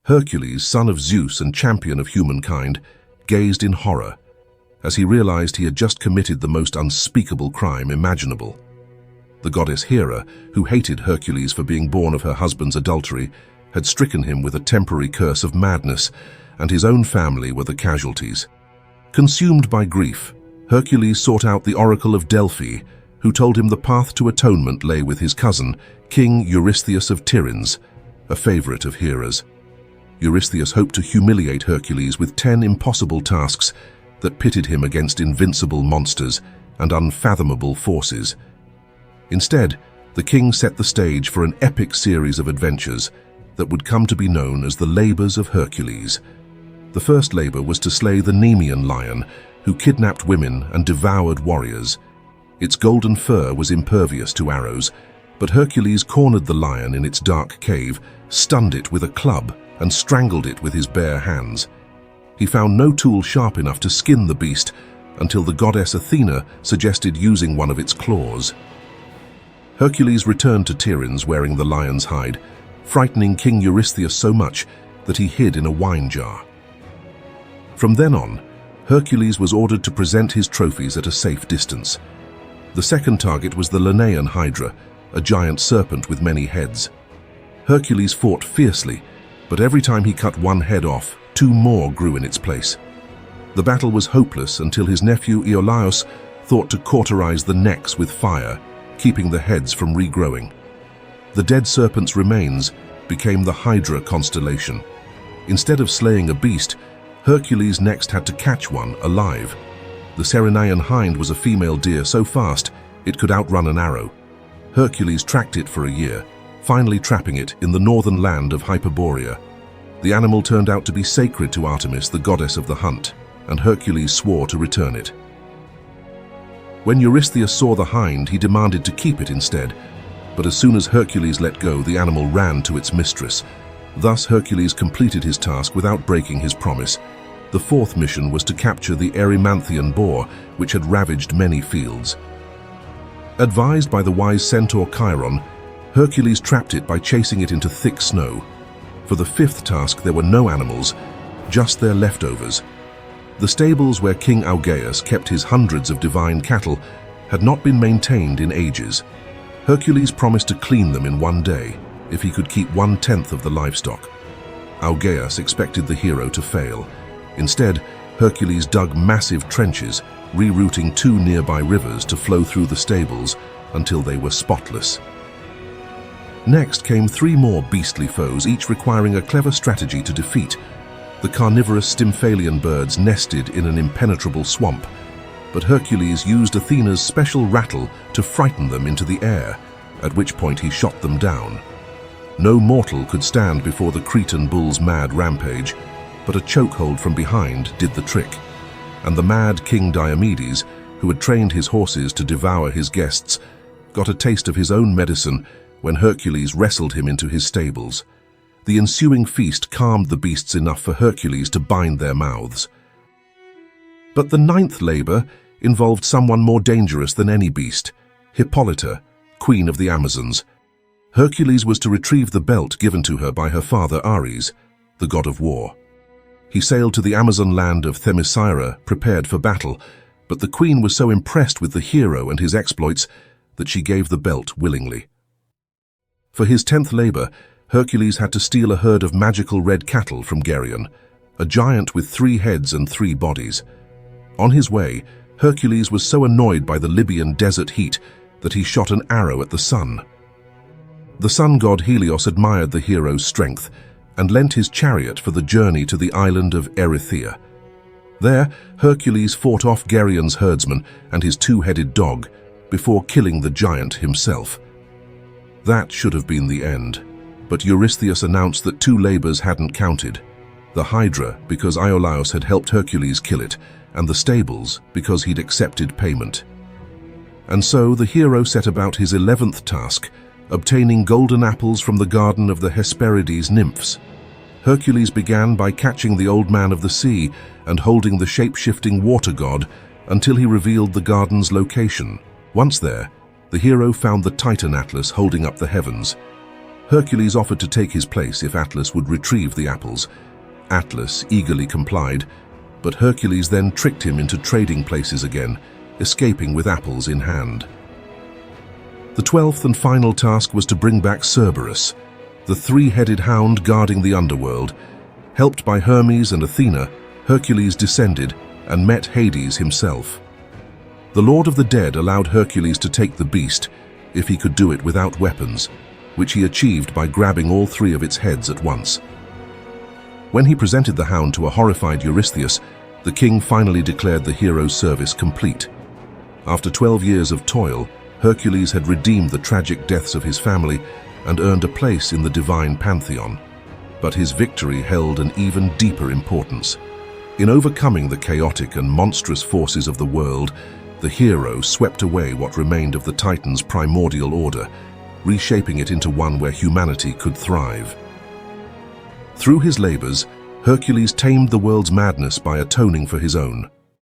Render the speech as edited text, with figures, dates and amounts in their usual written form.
Hercules, son of Zeus and champion of humankind, gazed in horror as he realized he had just committed the most unspeakable crime imaginable. The goddess Hera, who hated Hercules for being born of her husband's adultery, had stricken him with a temporary curse of madness, and his own family were the casualties. Consumed by grief, Hercules sought out the oracle of Delphi, who told him the path to atonement lay with his cousin, King Eurystheus of Tiryns, a favorite of Hera's. Eurystheus hoped to humiliate Hercules with 10 impossible tasks that pitted him against invincible monsters and unfathomable forces. Instead, the king set the stage for an epic series of adventures that would come to be known as the Labours of Hercules. The first labor was to slay the Nemean lion, who kidnapped women and devoured warriors. Its golden fur was impervious to arrows, but Hercules cornered the lion in its dark cave, stunned it with a club, and strangled it with his bare hands. He found no tool sharp enough to skin the beast until the goddess Athena suggested using one of its claws. Hercules returned to Tiryns wearing the lion's hide, frightening King Eurystheus so much that he hid in a wine jar. From then on, Hercules was ordered to present his trophies at a safe distance. The second target was the Lenaean Hydra, a giant serpent with many heads. Hercules fought fiercely, but every time he cut one head off, 2 more grew in its place. The battle was hopeless until his nephew Iolaus thought to cauterize the necks with fire, keeping the heads from regrowing. The dead serpent's remains became the Hydra constellation. Instead of slaying a beast, Hercules next had to catch one alive. The Ceryneian hind was a female deer so fast it could outrun an arrow. Hercules tracked it for a year, finally trapping it in the northern land of Hyperborea. The animal turned out to be sacred to Artemis, the goddess of the hunt, and Hercules swore to return it. When Eurystheus saw the hind, he demanded to keep it instead, but as soon as Hercules let go, the animal ran to its mistress. Thus Hercules completed his task without breaking his promise. The fourth mission was to capture the Erymanthian boar, which had ravaged many fields. Advised by the wise centaur Chiron, Hercules trapped it by chasing it into thick snow. For the fifth task, there were no animals, just their leftovers. The stables where King 𝐼𝐺𝐴us kept his hundreds of divine cattle had not been maintained in ages. Hercules promised to clean them in one day if he could keep 1/10 of the livestock. 𝐼𝐺𝐴us expected the hero to fail. Instead, Hercules dug massive trenches, rerouting 2 nearby rivers to flow through the stables until they were spotless. Next came 3 more beastly foes, each requiring a clever strategy to defeat. The carnivorous Stymphalian birds nested in an impenetrable swamp, but Hercules used Athena's special rattle to frighten them into the air, at which point he shot them down. No mortal could stand before the Cretan bull's mad rampage, but a chokehold from behind did the trick, and the mad King Diomedes, who had trained his horses to devour his guests, got a taste of his own medicine when Hercules wrestled him into his stables. The ensuing feast calmed the beasts enough for Hercules to bind their mouths. But the 9th labor involved someone more dangerous than any beast, Hippolyta, queen of the Amazons. Hercules was to retrieve the belt given to her by her father Ares, the god of war. He sailed to the Amazon land of Themyscira, prepared for battle, but the queen was so impressed with the hero and his exploits that she gave the belt willingly. For his 10th labor, Hercules had to steal a herd of magical red cattle from Geryon, a giant with 3 heads and 3 bodies. On his way, Hercules was so annoyed by the Libyan desert heat that he shot an arrow at the sun. The sun god Helios admired the hero's strength and lent his chariot for the journey to the island of Erythea. There, Hercules fought off Geryon's herdsman and his 2-headed dog before killing the giant himself. That should have been the end, but Eurystheus announced that 2 labors hadn't counted: the Hydra because Iolaus had helped Hercules kill it, and the stables because he'd accepted payment. And so the hero set about his 11th task, obtaining golden apples from the garden of the Hesperides nymphs. Hercules began by catching the Old Man of the Sea and holding the shape-shifting water god until he revealed the garden's location. Once there, the hero found the Titan Atlas holding up the heavens. Hercules offered to take his place if Atlas would retrieve the apples. Atlas eagerly complied, but Hercules then tricked him into trading places again, escaping with apples in hand. The 12th and final task was to bring back Cerberus, the three-headed hound guarding the underworld. Helped by Hermes and Athena, Hercules descended and met Hades himself. The Lord of the Dead allowed Hercules to take the beast if he could do it without weapons, which he achieved by grabbing all three of its heads at once. When he presented the hound to a horrified Eurystheus, the king finally declared the hero's service complete. After 12 years of toil, Hercules had redeemed the tragic deaths of his family and earned a place in the divine pantheon. But his victory held an even deeper importance. In overcoming the chaotic and monstrous forces of the world, the hero swept away what remained of the Titans' primordial order, reshaping it into one where humanity could thrive. Through his labors, Hercules tamed the world's madness by atoning for his own.